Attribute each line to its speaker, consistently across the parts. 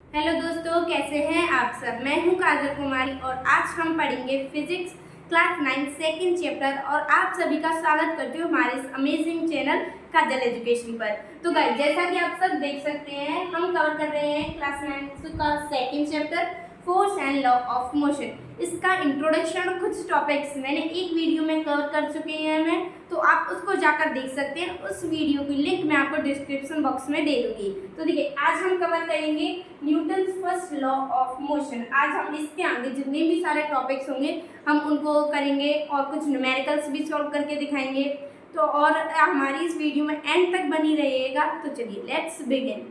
Speaker 1: Hello दोस्तों, कैसे हैं आप सब। मैं हूं काजल कुमारी और आज हम पढ़ेंगे फिजिक्स क्लास 9 सेकंड चैप्टर। और आप सभी का स्वागत करती हूँ हमारे इस अमेजिंग चैनल काजल एजुकेशन पर। तो गाइस, जैसा कि आप सब देख सकते हैं, हम कवर कर रहे हैं क्लास 9 का second chapter force and law of motion. इसका इंट्रोडक्शन और कुछ टॉपिक्स मैंने एक वीडियो में कवर कर चुके हैं मैं, तो आप उसको जाकर देख सकते हैं। उस वीडियो की लिंक मैं आपको डिस्क्रिप्शन बॉक्स में दे दूंगी। तो देखिए, आज हम कवर करेंगे Newton's first law of motion. आज हम इसके आगे जितने भी सारे टॉपिक्स होंगे हम उनको करेंगे और कुछ न्यूमेरिकल्स भी सॉल्व करके दिखाएंगे। तो और हमारी इस वीडियो में एंड तक बनी रहिएगा। तो चलिए लेट्स बिगिन।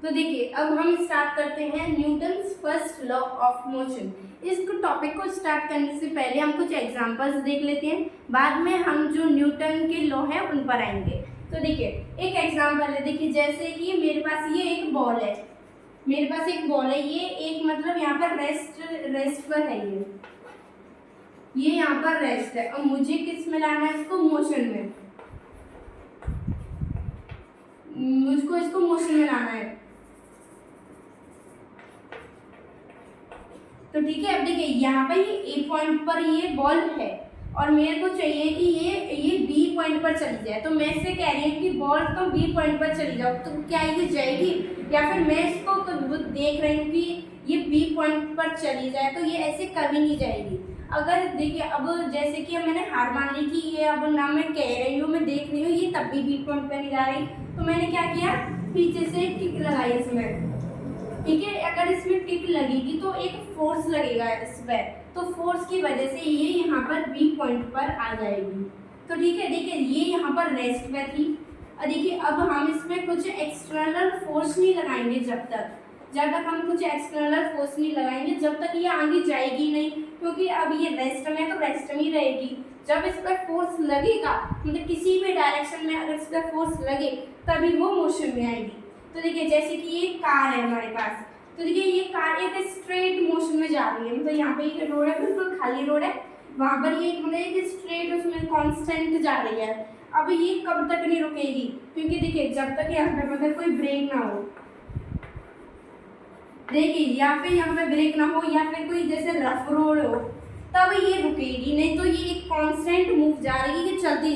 Speaker 1: तो देखिए, अब हम स्टार्ट करते हैं Newton's first law of motion. इस टॉपिक को स्टार्ट करने से पहले हम कुछ एग्जांपल्स देख लेते हैं, बाद में हम जो न्यूटन के लॉ है उन पर आएंगे। तो देखिए, एक एग्जांपल है। देखिए, जैसे कि मेरे पास ये एक बॉल है, ये एक मतलब यहाँ पर रेस्ट पर है। ये यहाँ पर रेस्ट है और मुझे किस में लाना है इसको, मोशन में। मुझको इसको मोशन में लाना है। तो ठीक है, अब देखिए यहाँ पर ये ए पॉइंट पर ये बॉल है और मेरे को चाहिए कि ये बी पॉइंट पर चली जाए। तो मैं इससे कह रही हूँ कि बॉल तो बी पॉइंट पर चली जाओ। तो क्या ये जाएगी, या फिर मैं इसको तो देख रही हूँ कि ये बी पॉइंट पर चली जाए, तो ये ऐसे कभी नहीं जाएगी। अगर देखिए, अब जैसे कि मैंने हार मान ली कि ये अब ना मैं कह रही हूँ, मैं देख रही हूँ ये तब भी बी पॉइंट पर नहीं जा रही, तो मैंने क्या किया, पीछे से किक लगाई इसमें। ठीक है, अगर इसमें किक लगेगी तो एक फोर्स लगेगा इस पर, तो फोर्स की वजह से ये यहाँ पर बी पॉइंट पर आ जाएगी। तो ठीक है, देखिए ये यहाँ पर रेस्ट में थी। और देखिए, अब हम इसमें कुछ एक्सटर्नल फोर्स नहीं लगाएंगे जब तक हम कुछ एक्सटर्नल फोर्स नहीं लगाएंगे जब तक ये आगे जाएगी नहीं, क्योंकि अब ये रेस्ट में तो रेस्ट में ही रहेगी। जब इस पर फोर्स लगेगा, मतलब किसी भी डायरेक्शन में अगर इस पर फोर्स लगे तभी वो मोशन में आएगी। तो देखिए, जैसे कि ये कार है हमारे पास, तो देखिए ये कार एक स्ट्रेट मोशन में जा रही है। मतलब यहाँ पे एक रोड है, बिल्कुल खाली रोड है, वहां पर ये मतलब एक स्ट्रेट उसमें कांस्टेंट जा रही है। अब ये कब तक नहीं रुकेगी, क्योंकि देखिए जब तक यहाँ पे मतलब कोई ब्रेक ना हो, देखिए यहाँ पे ब्रेक ना हो या फिर कोई जैसे रफ रोड हो, तब ये रुकेगी। नहीं तो ये एक कांस्टेंट मूव जा रही है कि चलती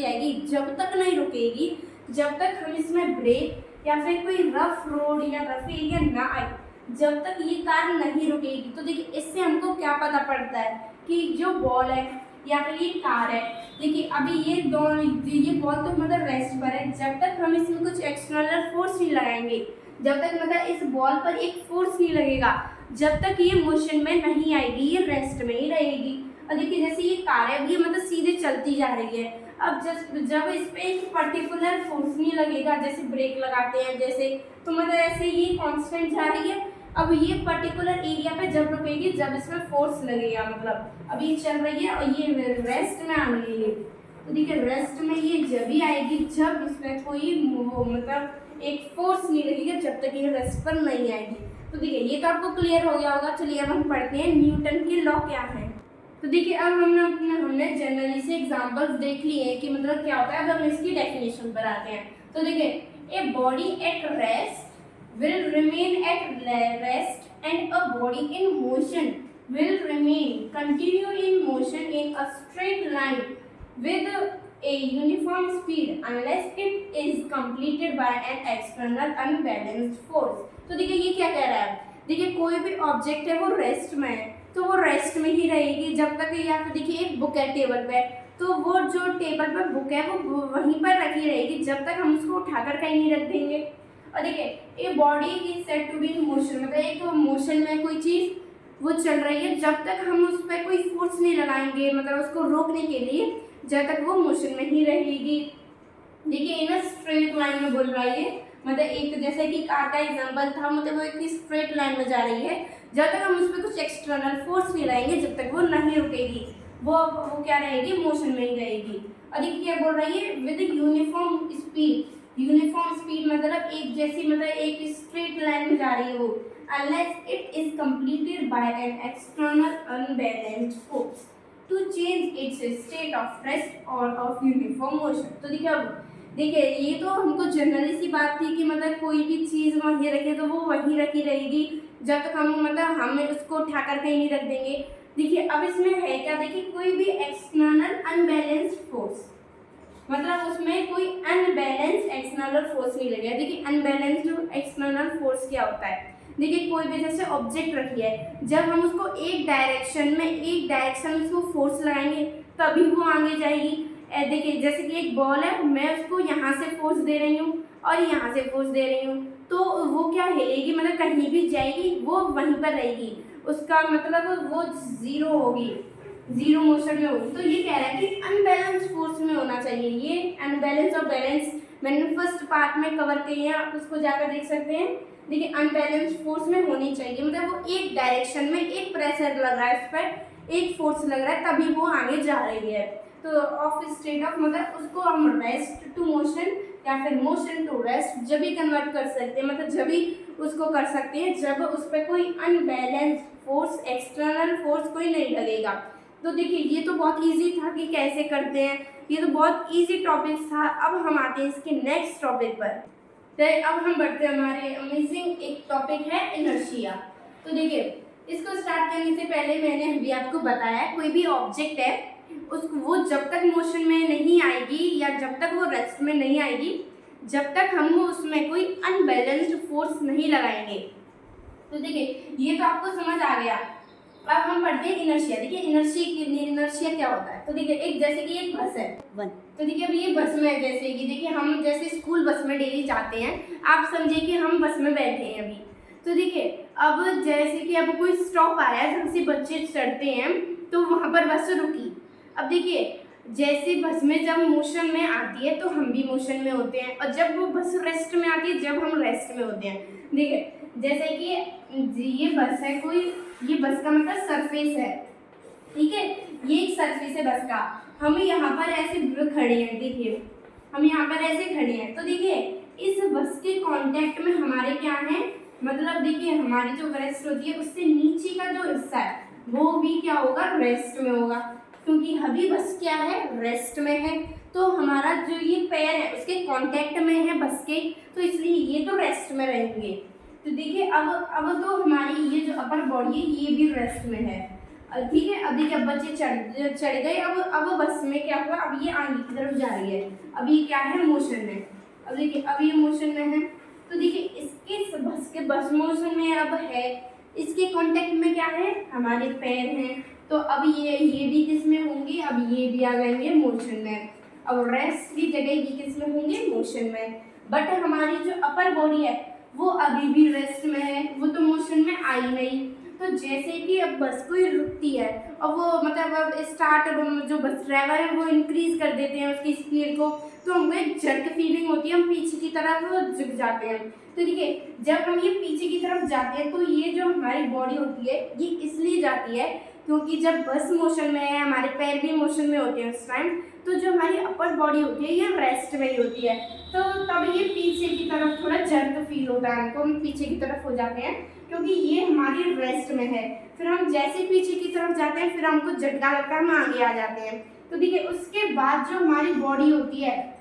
Speaker 1: जाएगी जब तक नहीं रुकेगी, जब तक हम इसमें ब्रेक या फिर कोई रफ रोड या रफ एरिया ना आए, जब तक ये कार नहीं रुकेगी। तो देखिए, इससे हमको क्या पता पड़ता है कि जो बॉल है या फिर ये कार है, देखिए अभी ये बॉल तो मतलब रेस्ट पर है। जब तक हम इसमें कुछ एक्सटर्नल फोर्स नहीं लगाएंगे, जब तक मतलब इस बॉल पर एक फोर्स नहीं लगेगा, जब तक ये मोशन में नहीं आएगी, ये रेस्ट में ही रहेगी। और देखिए, जैसे ये कार है, ये मतलब सीधे चलती जा रही है। अब जब इस पे एक पर्टिकुलर फोर्स नहीं लगेगा, जैसे ब्रेक लगाते हैं जैसे, तो मतलब ऐसे ये कांस्टेंट जा रही है। अब ये पर्टिकुलर एरिया पे जब रुकेगी, जब इसमें फोर्स लगेगा, मतलब अब ये चल रही है और ये रेस्ट में आ रही है। तो देखिए, रेस्ट में ये जब ही आएगी जब इसमें कोई मतलब एक फोर्स नहीं लगेगा, जब तक ये रेस्ट पर नहीं आएगी। तो देखिए, ये तो आपको क्लियर हो गया होगा। चलिए अब हम पढ़ते हैं न्यूटन के लॉ क्या है। तो देखिए, अब हमने जनरली से एग्जांपल्स देख लिए कि मतलब क्या होता है। अब हम इसकी डेफिनेशन पर आते हैं। तो देखिए, a body at rest will remain at rest, and a body in motion will remain continue in motion in a straight line with a uniform speed unless it is completed by an external unbalanced force। तो देखिए, ये क्या कह रहा है। देखिए, कोई भी ऑब्जेक्ट है वो रेस्ट में है, तो वो रेस्ट में ही रहेगी जब तक। यहाँ पे देखिए एक बुक है टेबल पे, तो वो जो टेबल पर बुक है वो वहीं पर रखी रहेगी जब तक हम उसको उठाकर कहीं नहीं रख देंगे। और देखिए, a body is said to be in motion, मतलब एक मोशन में कोई चीज वो चल रही है, जब तक हम उस पर कोई फोर्स नहीं लगाएंगे, मतलब उसको रोकने के लिए, जब तक वो मोशन में ही रहेगी। देखिए, इन स्ट्रेट लाइन में बोल रहा है, मतलब एक जैसे कि कार का एग्जांपल था, मतलब वो एक स्ट्रेट लाइन में जा रही है, जब तक हम उस पर कुछ एक्सटर्नल फोर्स नहीं लगाएंगे, जब तक वो नहीं रुकेगी, वो क्या रहेगी, मोशन में ही रहेगी। और देखिए क्या बोल रही है, with uniform speed. Uniform speed मतलब एक जैसी, मतलब एक स्ट्रेट लाइन में जा रही है वो, unless it is completed by an external unbalanced force to change its state of rest और ऑफ यूनिफॉर्म मोशन। तो देखिए, अब देखिए ये तो हमको जनरली सी बात थी कि मतलब कोई भी चीज़ वहीं रखे तो वो वहीं रखी रहेगी जब तक हम मतलब हमें उसको उठाकर कहीं नहीं रख देंगे। देखिए अब इसमें है क्या, देखिए कोई भी एक्सटर्नल अनबैलेंस्ड फोर्स, मतलब उसमें कोई अनबैलेंस एक्सटर्नल फोर्स नहीं लगेगा। देखिए अनबैलेंस्ड एक्सटर्नल फोर्स क्या होता है, देखिए कोई भी जैसे ऑब्जेक्ट रखी है, जब हम उसको एक डायरेक्शन में उसको फोर्स लगाएंगे तभी वो आगे जाएगी। देखिए जैसे कि एक बॉल है, मैं उसको यहाँ से फोर्स दे रही हूँ और यहाँ से फोर्स दे रही हूँ, तो वो क्या हिलेगी, मतलब कहीं भी जाएगी वो वहीं पर रहेगी, उसका मतलब वो जीरो होगी, जीरो मोशन में होगी। तो ये कह रहा है कि अनबैलेंस फोर्स में होना चाहिए। ये अनबैलेंस और बैलेंस मैंने फर्स्ट पार्ट में कवर किए हैं, आप उसको जाकर देख सकते हैं। देखिए अनबैलेंस फोर्स में होनी चाहिए, मतलब वो एक डायरेक्शन में एक प्रेशर लग रहा है, इस पर एक फोर्स लग रहा है तभी वो आगे जा रही है। तो ऑफ स्टेट ऑफ मतलब उसको हम रेस्ट टू मोशन या फिर मोशन टू रेस्ट जब भी कन्वर्ट कर सकते हैं, मतलब जब भी उसको कर सकते हैं जब उस पर कोई अनबैलेंस फोर्स एक्सटर्नल फोर्स कोई नहीं लगेगा। तो देखिए ये तो बहुत इजी था कि कैसे करते हैं, ये तो बहुत इजी टॉपिक था। अब हम आते हैं इसके नेक्स्ट टॉपिक पर। तो अब हम बढ़ते हैं, हमारे अमेजिंग एक टॉपिक है इनर्शिया। तो देखिए इसको स्टार्ट करने से पहले मैंने अभी आपको बताया कोई भी ऑब्जेक्ट है उसको वो जब तक मोशन में नहीं आएगी या जब तक वो रेस्ट में नहीं आएगी, जब तक हम उसमें कोई अनबैलेंस्ड फोर्स नहीं लगाएंगे। तो देखिए ये तो आपको समझ आ गया। अब हम पढ़ते हैं इनर्शिया। देखिए इनर्शिया क्या होता है, तो देखिए एक जैसे कि एक बस है वन, तो देखिए अब ये बस में है, जैसे कि देखिए हम जैसे स्कूल बस में डेली जाते हैं, आप समझिए कि हम बस में बैठे हैं अभी। तो देखिए अब जैसे कि अब कोई स्टॉप आया जहाँ से बच्चे चढ़ते हैं तो वहाँ पर बस रुकी। अब देखिए जैसे बस में जब मोशन में आती है तो हम भी मोशन में होते हैं, और जब वो बस रेस्ट में आती है जब हम रेस्ट में होते हैं। देखिए जैसे कि ये बस है कोई, ये बस का मतलब सरफेस है, ठीक है, ये एक सरफेस है बस का, हम यहाँ पर ऐसे खड़े हैं, देखिए हम यहाँ पर ऐसे खड़े हैं। तो देखिए इस बस के कांटेक्ट में हमारे क्या है, मतलब देखिए हमारी जो रेस्ट होती है उससे नीचे का जो हिस्सा है वो भी क्या होगा, रेस्ट में होगा, क्योंकि अभी बस क्या है, रेस्ट में है। तो हमारा जो ये पैर है उसके कांटेक्ट में है बस के, तो इसलिए ये तो रेस्ट में रहेंगे। तो देखिए अब तो हमारी ये जो अपर बॉडी है ये भी रेस्ट में है, ठीक है। अब देखिए अब बच्चे चढ़ गए, अब बस में क्या हुआ, अब ये आगे की तरफ जा रही है, अब ये क्या है, मोशन में। अब देखिए अब ये मोशन में है, तो देखिए इसके बस मोशन में अब है, इसके कांटेक्ट में क्या है, हमारे पैर हैं, तो अब ये भी किस में होंगे, अब ये भी आ जाएंगे मोशन में। अब रेस्ट की जगह ये किस में होंगे, मोशन में। बट हमारी जो अपर बॉडी है वो अभी भी रेस्ट में है, वो तो मोशन में आई नहीं। तो जैसे कि अब बस कोई रुकती है और वो मतलब अब स्टार्ट जो बस ड्राइवर है वो इंक्रीज कर देते हैं उसकी स्पीड को, तो हमको एक जर्क फीलिंग होती है, हम पीछे की तरफ झुक जाते हैं। तो देखिए जब हम ये पीछे की तरफ जाते हैं तो ये जो हमारी बॉडी होती है ये इसलिए जाती है क्योंकि जब बस मोशन में है, हमारे पैर भी मोशन में होते हैं उस टाइम, तो जो हमारी अपर बॉडी होती है ये रेस्ट में ही होती है, तो तब ये पीछे की तरफ थोड़ा जर्क फील होता है, हमको हम पीछे की तरफ हो जाते हैं क्योंकि ये हमारी रेस्ट में है। फिर हम जैसे पीछे की तरफ जाते हैं फिर हमको झटका लगता है, हम आगे आ जाते हैं। तो देखिए उसके बाद जो हमारी बॉडी होती है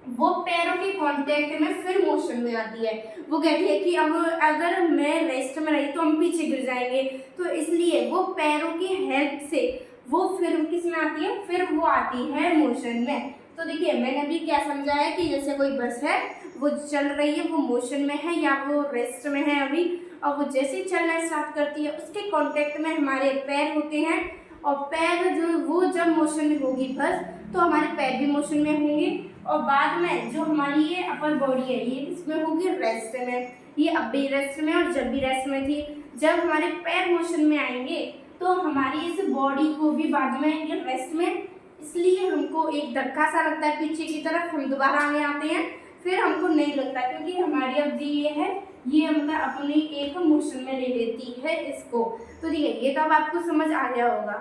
Speaker 1: वो पैरों के कांटेक्ट में फिर मोशन में आती है। वो कहती है कि अब अगर मैं रेस्ट में रही तो हम पीछे गिर जाएंगे, तो इसलिए वो पैरों की हेल्प से वो फिर किस में आती है, फिर वो आती है मोशन में। तो देखिए मैंने अभी क्या समझाया कि जैसे कोई बस है वो चल रही है, वो मोशन में है या वो रेस्ट में है अभी, और वो जैसे चलना स्टार्ट करती है उसके कांटेक्ट में हमारे पैर होते हैं, और पैर जो वो जब मोशन में होगी बस तो हमारे पैर भी मोशन में होंगे, और बाद में जो हमारी ये अपर बॉडी है ये किसमें होगी, रेस्ट में। ये अब भी रेस्ट में और जब भी रेस्ट में थी, जब हमारे पैर मोशन में आएंगे तो हमारी इस बॉडी को भी बाद में ये रेस्ट में, इसलिए हमको एक धक्का सा लगता है पीछे की तरफ, हम दोबारा आगे आते हैं, फिर हमको नहीं लगता क्योंकि हमारी अब जी ये है ये मतलब अपनी एक मोशन में ले लेती है इसको। तो देखिए ये तो अब आपको समझ आ गया होगा।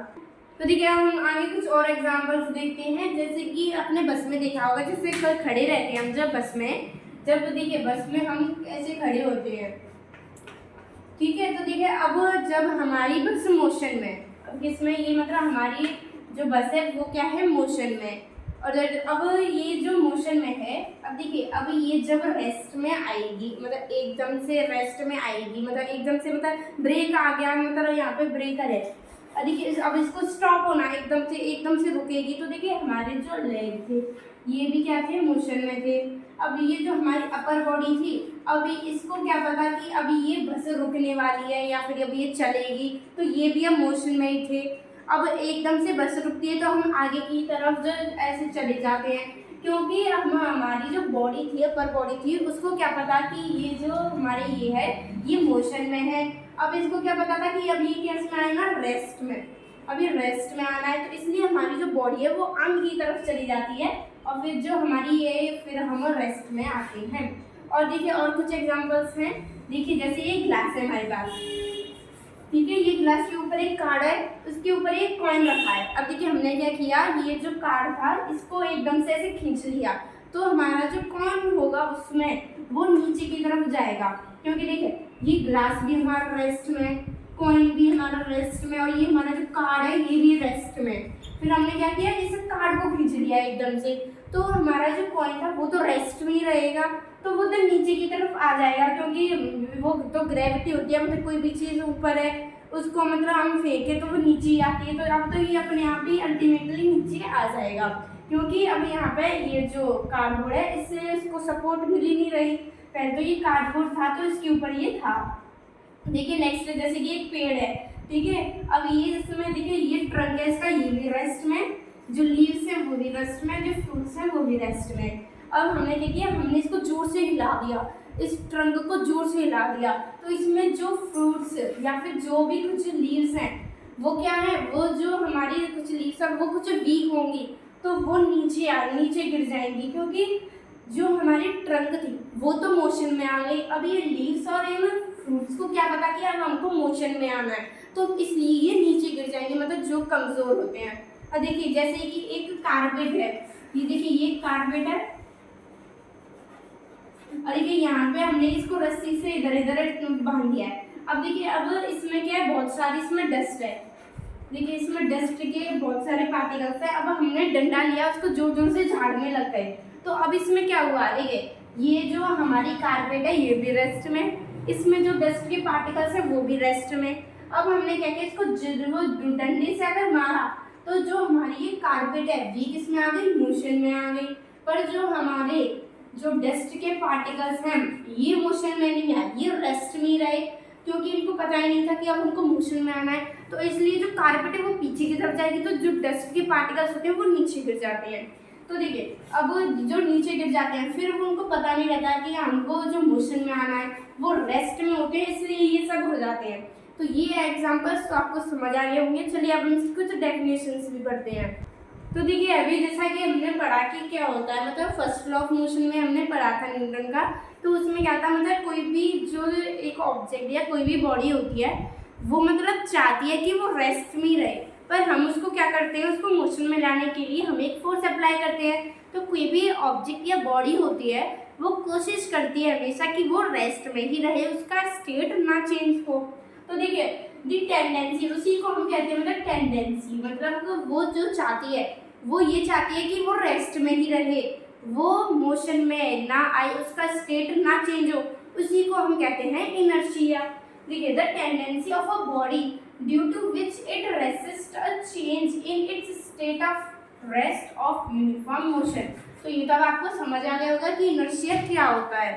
Speaker 1: तो देखिए हम आगे कुछ और एग्जांपल्स देखते हैं, जैसे कि अपने बस में देखा होगा जैसे खड़े रहते हैं हम जब बस में, जब देखिए बस में हम ऐसे खड़े होते हैं, ठीक है। तो देखिए अब जब हमारी बस मोशन में, अब किसमें, ये मतलब हमारी जो बस है वो क्या है, मोशन में। और अब ये जो मोशन में है, अब देखिए अब ये जब रेस्ट में आएगी, मतलब एकदम से रेस्ट में आएगी, मतलब एकदम से मतलब ब्रेक आ गया, मतलब यहाँ पे ब्रेकर है। देखिए अब इसको स्टॉप होना, एकदम से रुकेगी, तो देखिए हमारे जो लेग थे ये भी क्या थे, मोशन में थे। अब ये जो हमारी अपर बॉडी थी, अभी इसको क्या पता कि अभी ये बस रुकने वाली है या फिर अभी ये चलेगी, तो ये भी हम मोशन में ही थे। अब एकदम से बस रुकती है तो हम आगे की तरफ जो ऐसे चले जाते हैं, क्योंकि हम हमारी जो बॉडी थी, अपर बॉडी थी, उसको क्या पता कि ये जो हमारे ये है ये मोशन में है। अब इसको क्या पता था कि अब ये कैसे में आना, रेस्ट में, अभी रेस्ट में आना है, तो इसलिए हमारी जो बॉडी है वो आगे की तरफ चली जाती है और फिर जो हमारी ये फिर हम रेस्ट में आते हैं। और देखिए और कुछ एग्जांपल्स हैं, देखिए जैसे ये ग्लास है हमारे पास, ठीक है, ये ग्लास के ऊपर एक कार्ड है, उसके ऊपर एक कॉइन रखा है। अब देखिए हमने क्या किया, ये जो कार्ड था इसको एकदम से ऐसे खींच लिया, तो हमारा जो कॉइन होगा उसमें वो नीचे की तरफ जाएगा, क्योंकि देखिए ये ग्लास भी हमारा रेस्ट में, कॉइन भी हमारा रेस्ट में, और ये हमारा जो कार्ड है ये भी रेस्ट में। फिर हमने क्या किया, इस कार्ड को खींच लिया एकदम से, तो हमारा जो कॉइन था वो तो रेस्ट में ही रहेगा, तो वो तो नीचे की तरफ आ जाएगा, क्योंकि वो तो ग्रेविटी होती है, मतलब कोई भी चीज़ ऊपर है उसको मतलब हम फेंके तो वो नीचे ही आती है, तो अब तो ये अपने आप ही अल्टीमेटली नीचे आ जाएगा, क्योंकि अब यहाँ पे ये जो कार्डबोर्ड है इससे इसको सपोर्ट मिल ही नहीं रही। पहले तो ये कार्डबोर्ड था तो इसके ऊपर ये था। देखिए नेक्स्ट जैसे कि एक पेड़ है, ठीक है, अब ये इसमें देखिए ये ट्रंक है इसका, ये भी रेस्ट में, जो लीव्स है वो भी रेस्ट में, जो फ्रूट्स हैं वो भी रेस्ट में। अब हमने क्या किया, हमने इसको जोर से हिला दिया, इस ट्रंक को जोर से हिला दिया, तो इसमें जो फ्रूट्स या फिर जो भी कुछ लीव्स हैं वो क्या है, वो जो हमारी कुछ लीव्स हैं वो कुछ वीक होंगी, तो वो नीचे गिर जाएंगी, क्योंकि जो हमारी ट्रंक थी वो तो मोशन में आ गई। अब ये लीव्स और इन फ्रूट्स को क्या पता कि अब हमको मोशन में आना है, तो इसलिए ये नीचे गिर जाएंगे, मतलब जो कमज़ोर होते हैं। अब देखिए जैसे कि एक कारपेट है, ये देखिए ये कारपेट है, और देखिए यहाँ पे हमने इसको रस्सी से इधर इधर बांध दिया है। अब देखिए अब इसमें क्या है, बहुत सारी इसमें डस्ट है, देखिए इसमें डस्ट के बहुत सारे पार्टिकल्स है। अब हमने डंडा लिया, उसको जोर जोर से झाड़ने लग गए, तो अब इसमें क्या हुआ, देखिए ये जो हमारी कारपेट है ये भी रेस्ट में, इसमें जो डस्ट के पार्टिकल्स है वो भी रेस्ट में। अब हमने क्या किया, इसको डंडे से अगर मारा तो जो हमारी ये कारपेट है ये किसमें आ गई, मोशन में आ गई, पर जो हमारे जो डस्ट के पार्टिकल्स हैं ये मोशन में नहीं आए, ये रेस्ट में ही रहे, क्योंकि इनको पता ही नहीं था कि अब उनको मोशन में आना है, तो इसलिए जो कारपेट है वो पीछे की तरफ जाएगी, तो जो डस्ट के पार्टिकल्स होते हैं वो नीचे गिर जाते हैं। तो देखिए अब जो नीचे गिर जाते हैं फिर वो उनको पता नहीं रहता कि हमको जो मोशन में आना है, वो रेस्ट में होते हैं, इसलिए ये सब हो जाते हैं। तो ये एग्जांपल्स तो आपको समझ आ गए होंगे। चलिए अब हम कुछ डेफिनेशंस भी पढ़ते हैं। तो देखिए अभी जैसा कि हमने पढ़ा कि क्या होता है, मतलब फर्स्ट लॉ ऑफ मोशन में हमने पढ़ा था न्यूटन का, तो उसमें क्या था, मतलब कोई भी जो एक ऑब्जेक्ट या कोई भी बॉडी होती है वो मतलब चाहती है कि वो रेस्ट में ही रहे, पर हम उसको क्या करते हैं, उसको मोशन में लाने के लिए हम एक फोर्स अप्लाई करते हैं। तो कोई भी ऑब्जेक्ट या बॉडी होती है वो कोशिश करती है हमेशा कि वो रेस्ट में ही रहे, उसका स्टेट ना चेंज हो। तो देखिए दी टेंडेंसी, उसी को हम कहते हैं मतलब टेंडेंसी, मतलब वो जो चाहती है वो ये चाहती है कि वो रेस्ट में ही रहे, वो मोशन में ना आए, उसका स्टेट ना चेंज हो, उसी को हम कहते हैं इनर्शिया। देखिए the tendency of a body due to which it resist a change in its state of rest of uniform motion. तो ये तो अब आपको समझ आ गया होगा कि इनर्शिया क्या होता है।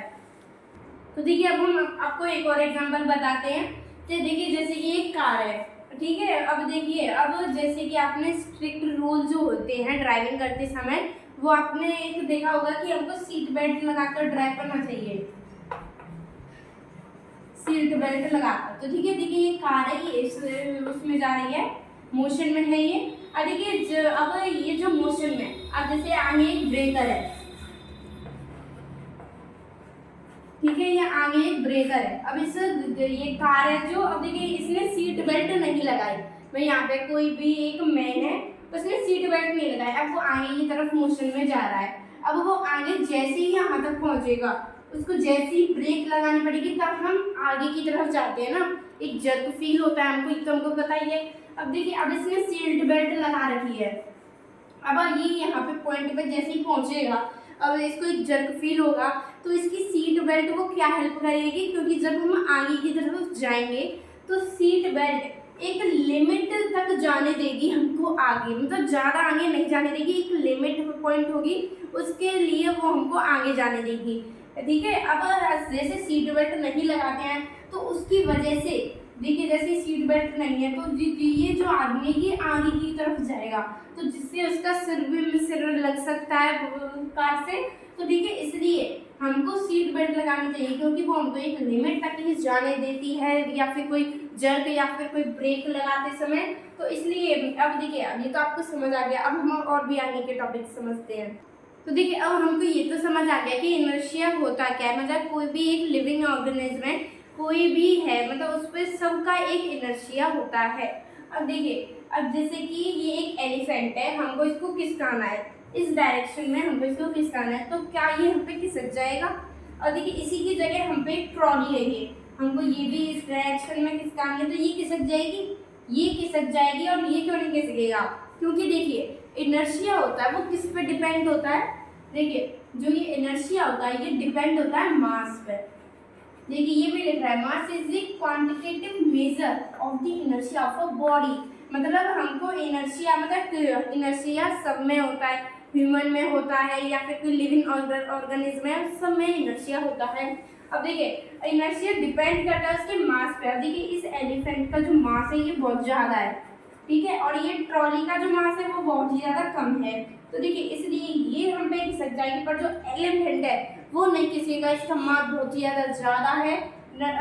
Speaker 1: तो देखिए अब हम आपको एक और एग्जांपल बताते हैं। तो देखिए जैसे कि एक कार है, ठीक है, अब देखिए अब जैसे कि आपने स्ट्रिक्ट रूल जो होते हैं ड्राइविंग करते समय, वो आपने एक देखा होगा कि हमको सीट बेल्ट लगाकर ड्राइव करना चाहिए, सीट बेल्ट लगाकर। तो ठीक है, देखिए ये कार है, ये उसमें जा रही है, मोशन में है ये। अब देखिए अब ये जो मोशन में, अब जैसे आगे एक ब्रेकर है, ठीक है, ये आगे एक ब्रेकर है। अब इस ये कार है जो, अब देखिए इसने सीट बेल्ट नहीं लगाई, भाई यहाँ पे कोई भी एक मैन है उसने सीट बेल्ट नहीं लगाई, अब वो आगे की तरफ मोशन में जा रहा है। अब वो आगे जैसे ही यहाँ तक पहुँचेगा, उसको जैसे ही ब्रेक लगानी पड़ेगी तब हम आगे की तरफ जाते हैं ना, एक जर्क फील होता है हमको, तो हमको बताइए। अब देखिए अब इसने सीट बेल्ट लगा रखी है, अब ये यहाँ पे पॉइंट पे जैसे ही पहुंचेगा, अब इसको एक जर्क फील होगा, तो इसकी सीट बेल्ट को क्या हेल्प करेगी, क्योंकि जब हम आगे की तरफ जाएंगे तो सीट बेल्ट एक लिमिट तक जाने देगी हमको आगे, मतलब ज़्यादा आगे नहीं जाने देगी, एक लिमिट पॉइंट होगी उसके लिए वो हमको आगे जाने देगी। ठीक है, अब जैसे सीट बेल्ट नहीं लगाते हैं तो उसकी वजह से देखिए, जैसे सीट बेल्ट नहीं है तो ये जो आदमी है ये आगे की तरफ जाएगा, तो जिससे उसका सिर लग सकता है कार से। तो ठीक है, इसलिए हमको सीट बेल्ट लगानी चाहिए, क्योंकि वो हमको एक लिमिट तक ही जाने देती है, या फिर कोई जर्क या फिर कोई ब्रेक लगाते समय। तो इसलिए अब देखिए, अब ये तो आपको समझ आ गया, अब हम और भी आगे के टॉपिक समझते हैं। तो देखिए, अब हमको ये तो समझ आ गया कि इनर्शिया होता क्या है, मतलब कोई भी एक लिविंग ऑर्गेनिज्म है, कोई भी है, मतलब उस पर सबका एक इनर्शिया होता है। अब देखिए, अब जैसे कि ये एक एलिफेंट है, हमको इसको खिसकाना है, इस डायरेक्शन में हमको इसको खिसकाना है, तो क्या ये हम पे खिसक जाएगा। और देखिए, इसी की जगह हम पे एक ट्रॉली है, ये हमको ये भी इस डायरेक्शन में खिसकानी है, तो ये खिसक जाएगी, ये खिसक जाएगी, और ये क्यों नहीं खिसकेगा, क्योंकि देखिए इनर्शिया होता है वो किस पे डिपेंड होता है। देखिए, जो ये इनर्शिया होता है ये डिपेंड होता है मास पे। देखिए, ये भी लिख रहा है, mass is the quantitative measure of the inertia of a body, मतलब हमको इनर्शिया, मतलब इनर्शिया सब में होता है, ह्यूमन में होता है या फिर कोई लिविंग ऑर्गेनिज्म है, सब में इनर्शिया होता है। अब देखिए, इनर्शिया डिपेंड करता है उसके मास पे। अब देखिए, इस एलिफेंट का जो मास है ये बहुत ज़्यादा है, ठीक है, और ये ट्रॉली का जो मास है वो बहुत ही ज़्यादा कम है। तो देखिए, इसलिए ये हम पे खिसक जाएगी, पर जो एलिफेंट है वो नहीं खिसकेगा, इसका मास बहुत ही ज़्यादा है,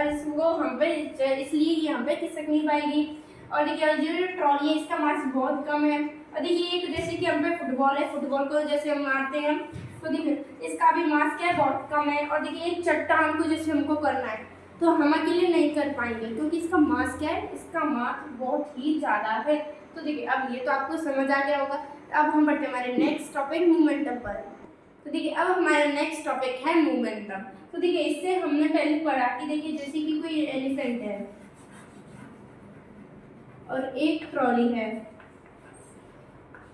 Speaker 1: इसको हम पे इसलिए ये हम पे खिसक नहीं पाएगी। और देखिए, जो ट्रॉली है इसका मास बहुत कम है। और देखिए, एक जैसे कि हम पे फुटबॉल है, फुटबॉल को जैसे हम मारते हैं, तो देखिए इसका भी मास क्या है, बहुत कम है। और देखिए, एक चट्टान को जैसे हमको करना है तो हम अकेले नहीं कर पाएंगे, क्योंकि इसका मास क्या है, इसका मास बहुत ही ज़्यादा है। तो देखिए, अब ये तो आपको समझ आ गया होगा। अब हम बढ़ते हमारे नेक्स्ट टॉपिक मोमेंटम पर। तो देखिए, अब हमारा नेक्स्ट टॉपिक है मोमेंटम। तो देखिए, इससे हमने पहले पढ़ा कि देखिए, जैसे कि कोई एलिफेंट है और एक ट्रॉली है,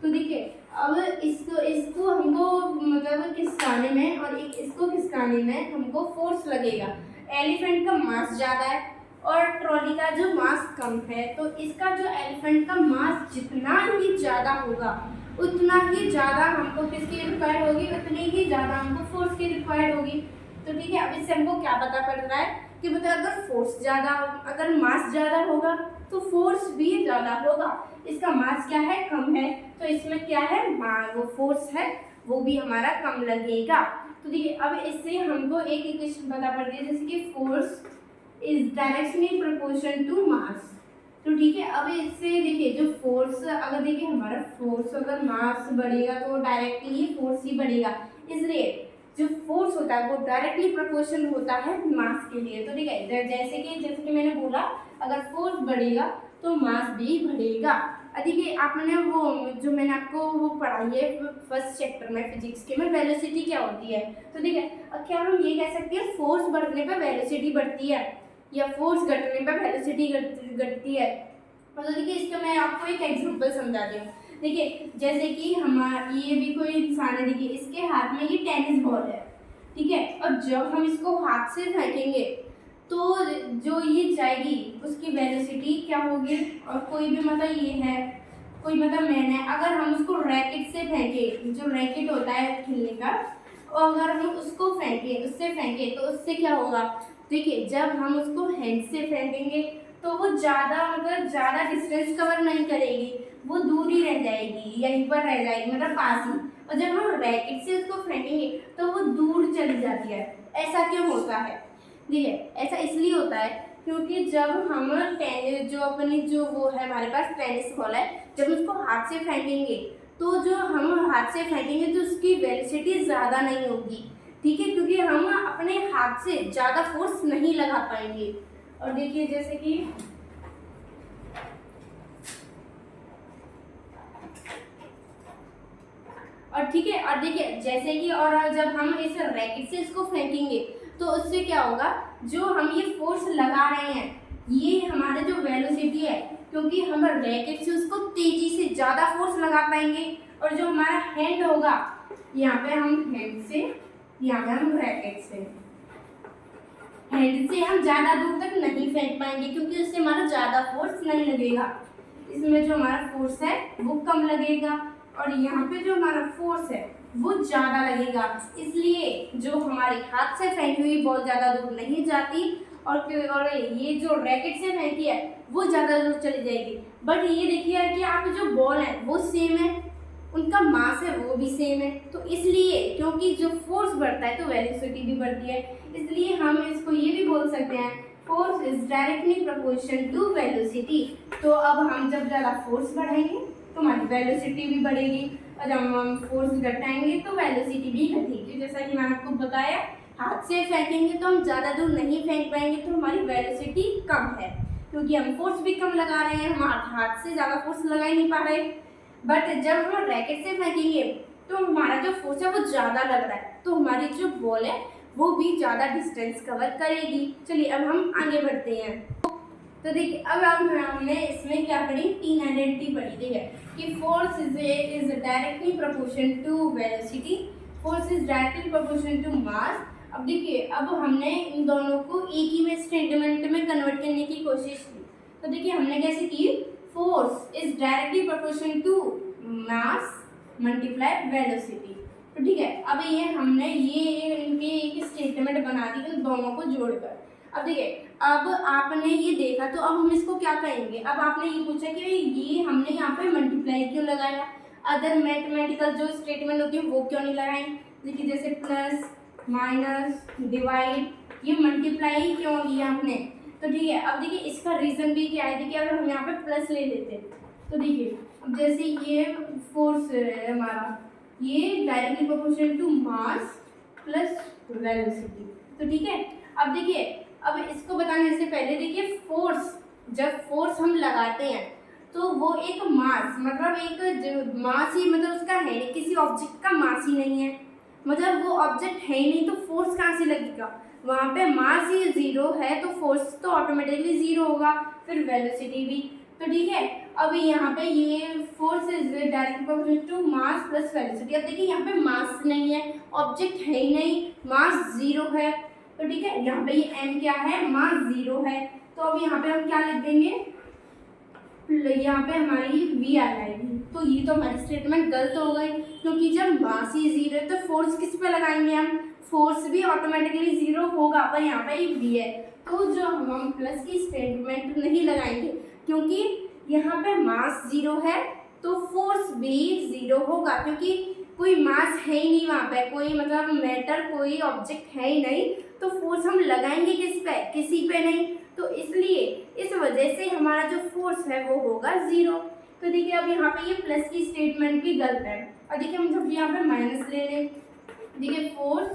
Speaker 1: तो देखिए अब इसको हमको मतलब खिसकाने में और एक इसको खिसकाने में हमको फोर्स लगेगा। एलिफेंट का मास ज़्यादा है और ट्रॉली का जो मास कम है, तो इसका जो एलिफेंट का मास जितना ही ज़्यादा होगा उतना ही ज़्यादा हमको किसकी रिक्वायर्ड होगी, उतनी ही ज़्यादा हमको फोर्स की रिक्वायर्ड होगी। तो ठीक है, अब इससे हमको क्या पता पड़ रहा है कि मतलब अगर फोर्स ज़्यादा, अगर मास ज़्यादा होगा तो फोर्स भी ज़्यादा होगा। इसका मास क्या है, कम है, तो इसमें क्या है, वो फोर्स है वो भी हमारा कम लगेगा। तो देखिए, अब इससे हमको एक इक्वेशन पता पड़ती है, जैसे कि force is directly proportion to mass. तो ठीक है, अब इससे देखिए जो फोर्स, अगर देखिए हमारा फोर्स अगर मास बढ़ेगा तो डायरेक्टली फोर्स ही बढ़ेगा, इसलिए जो फोर्स होता है वो डायरेक्टली प्रोपोर्शनल होता है मास के लिए। तो ठीक है, जैसे कि मैंने बोला, अगर फोर्स बढ़ेगा तो मास भी बढ़ेगा। देखिए, आपने वो जो मैंने आपको वो पढ़ाई है फर्स्ट चैप्टर में फिजिक्स के में, वेलोसिटी क्या होती है। तो ठीक है, क्या हम ये कह सकते हैं फोर्स बढ़ने पर वेलोसिटी बढ़ती है या फोर्स घटने पर वेलोसिटी घटती है। तो देखिए, इसका मैं आपको एक एग्जांपल समझाती हूँ। देखिए, जैसे कि ये भी कोई इंसान है, देखिए इसके हाथ में ये टेनिस बॉल है, ठीक है, और जब हम इसको हाथ से फेंकेंगे तो जो ये जाएगी उसकी वेलोसिटी क्या होगी। और कोई भी मतलब ये है, कोई मतलब मैन है, अगर हम उसको रैकेट से फेंके, जो रैकेट होता है खेलने का, और अगर हम उसको उससे फेंके तो उससे क्या होगा। देखिए, जब हम उसको हैंड से फेंकेंगे तो वो ज़्यादा डिस्टेंस कवर नहीं करेगी, वो दूर ही रह जाएगी, यहीं पर रह जाएगी, मतलब पास ही। और जब हम रैकेट से उसको फेंकेंगे तो वो दूर चली जाती है। ऐसा क्यों होता है, देखिए ऐसा इसलिए होता है क्योंकि जब हम जो वो है हमारे पास टेनिस बॉल है, जब उसको हाथ से फेंकेंगे तो जो हम हाथ से फेंकेंगे तो उसकी वेलोसिटी ज़्यादा नहीं होगी, ठीक है, क्योंकि हम अपने हाथ से ज़्यादा फोर्स नहीं लगा पाएंगे। और देखिए, जैसे कि और ठीक है, और देखिए जैसे कि और जब हम इस रैकेट से इसको फेंकेंगे तो उससे क्या होगा, जो हम ये फोर्स लगा रहे हैं ये हमारे जो वेलोसिटी है, क्योंकि हम रैकेट से उसको तेजी से ज़्यादा फोर्स लगा पाएंगे और जो हमारा हैंड होगा यहाँ पे हम हैंड से, यहाँ पे हम रैकेट से, हैंड से हम ज़्यादा दूर तक नहीं फेंक पाएंगे क्योंकि उससे हमारा ज़्यादा फोर्स नहीं लगेगा। इसमें जो हमारा फोर्स है वो कम लगेगा और यहाँ पे जो हमारा फोर्स है वो ज़्यादा लगेगा। इसलिए जो हमारे हाथ से फेंकी हुई बहुत ज़्यादा दूर नहीं जाती और ये जो रैकेट से फेंकी है वो ज़्यादा दूर चली जाएगी। बट ये देखिए कि आप जो बॉल है वो सेम है, उनका मास है वो भी सेम है, तो इसलिए क्योंकि जो फोर्स बढ़ता है तो वेलोसिटी भी बढ़ती है, इसलिए हम इसको ये भी बोल सकते हैं force is directly proportional to velocity. तो अब हम जब ज़्यादा फोर्स बढ़ाएंगे तो हमारी वेलोसिटी भी बढ़ेगी और जब हम फोर्स घटाएंगे तो वेलोसिटी भी घटेगी। जैसा कि मैंने आपको बताया, हाथ से फेंकेंगे तो हम ज़्यादा दूर नहीं फेंक पाएंगे तो हमारी वेलोसिटी कम है क्योंकि हम फोर्स भी कम लगा रहे हैं, हम हाथ से ज़्यादा फोर्स लगा ही नहीं पा रहे। बट जब हम रैकेट से फेंकेंगे तो हमारा जो फोर्स है वो ज़्यादा लग रहा है, तो हमारी जो बॉल है वो भी ज़्यादा डिस्टेंस कवर करेगी। चलिए अब हम आगे बढ़ते हैं। तो देखिए अब हमने इसमें क्या पढ़ी, तीन आइडेंटिटी पढ़ी। ठीक है कि force is directly proportional to velocity, force is directly proportional to mass. अब देखिए अब हमने इन दोनों को एक ही में स्टेटमेंट में कन्वर्ट करने की कोशिश की। तो देखिए हमने कैसे की, force is directly proportional to mass multiply velocity. तो ठीक है अब ये हमने ये इनके एक स्टेटमेंट बना दी इन दोनों को जोड़कर। अब देखिए अब आपने ये देखा तो अब हम इसको क्या कहेंगे। अब आपने ये पूछा कि ये हमने यहाँ पे मल्टीप्लाई क्यों लगाया, अदर मैथमेटिकल जो स्टेटमेंट होती है वो क्यों नहीं लगाई। देखिए जैसे प्लस माइनस डिवाइड, ये मल्टीप्लाई क्यों लिया हमने। तो ठीक है अब देखिए इसका रीज़न भी क्या है। देखिए अगर हम यहाँ पे प्लस ले लेते तो देखिए अब जैसे ये फोर्स है हमारा, ये directly proportional to mass plus velocity. तो ठीक है अब देखिए अब इसको बताने से पहले देखिए फोर्स, जब फोर्स हम लगाते हैं तो वो एक मास मतलब एक मास ही मतलब उसका है नहीं, किसी ऑब्जेक्ट का मास ही नहीं है, मतलब वो ऑब्जेक्ट है ही नहीं तो फोर्स कहाँ से लगेगा। वहाँ पे मास ही जीरो है तो फोर्स तो ऑटोमेटिकली जीरो होगा, फिर वेलोसिटी भी। तो ठीक है अब यहाँ पे ये force is directly proportional to mass plus velocity. अब देखिए यहाँ पे मास नहीं है, ऑब्जेक्ट है ही नहीं, मास जीरो है। तो ठीक है यहाँ पे ये m क्या है, मास जीरो है। तो अब यहाँ पे हम क्या लिख देंगे, यहाँ पे हमारी v आ जाएगी। तो ये तो हमारी स्टेटमेंट गलत हो गई क्योंकि जब मास ही जीरो है तो फोर्स किस पे लगाएंगे हम, फोर्स भी ऑटोमेटिकली जीरो होगा, पर यहाँ पे v है तो जो हम प्लस की स्टेटमेंट नहीं लगाएंगे क्योंकि यहाँ पे मास जीरो है तो फोर्स भी जीरो होगा क्योंकि कोई मास है ही नहीं वहाँ पे, कोई मतलब मैटर कोई ऑब्जेक्ट है ही नहीं, तो फोर्स हम लगाएंगे किस पे, किसी पे नहीं। तो इसलिए इस वजह से हमारा जो फोर्स है वो होगा जीरो। तो देखिए अब यहाँ पे ये प्लस की स्टेटमेंट भी गलत है। और देखिए हम जब यहाँ पे माइनस ले लें, देखिए force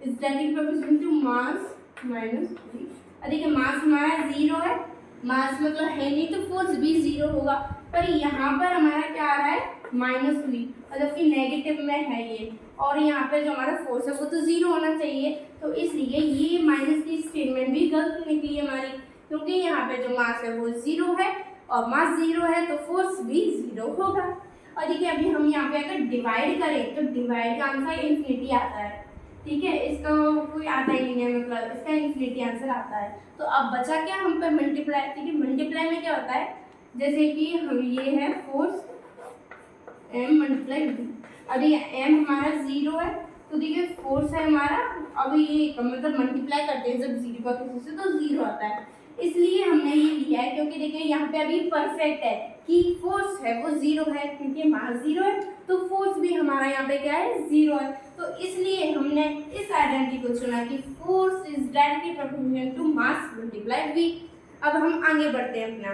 Speaker 1: is directly proportional to mass minus v। और देखिए मास हमारा जीरो है, मास मतलब है नहीं तो फोर्स भी जीरो होगा, पर यहाँ पर हमारा क्या आ रहा है -v, मतलब कि नेगेटिव में है ये, और यहाँ पे जो हमारा फोर्स है वो तो जीरो होना चाहिए। तो इसलिए ये माइनस की स्टेटमेंट भी गलत निकली हमारी क्योंकि यहाँ पे जो मास है वो जीरो है और मास जीरो है तो फोर्स भी जीरो होगा। और देखिए अभी हम यहाँ पे अगर डिवाइड करें तो डिवाइड का आंसर इन्फिनिटी आता है। ठीक है इसका कोई आता ही नहीं है, मतलब इसका इन्फिनिटी आंसर आता है। तो अब बचा क्या हम पे मल्टीप्लाई। ठीक है मल्टीप्लाई में क्या होता है, जैसे कि हम ये है फोर्स m मल्टीप्लाई v। अब ये m हमारा जीरो है तो देखिए फोर्स है हमारा, अब ये मतलब मल्टीप्लाई करते हैं जब जीरो का किसी से तो जीरो आता है, इसलिए हमने ये लिया है। क्योंकि देखिए यहाँ पे अभी परफेक्ट है कि फोर्स है वो जीरो है क्योंकि मास जीरो है तो फोर्स भी हमारा यहाँ पे क्या है जीरो है। तो इसलिए हमने इस आइडेंटिटी को चुना कि force is directly proportional to mass multiply v। अब हम आगे बढ़ते हैं अपना।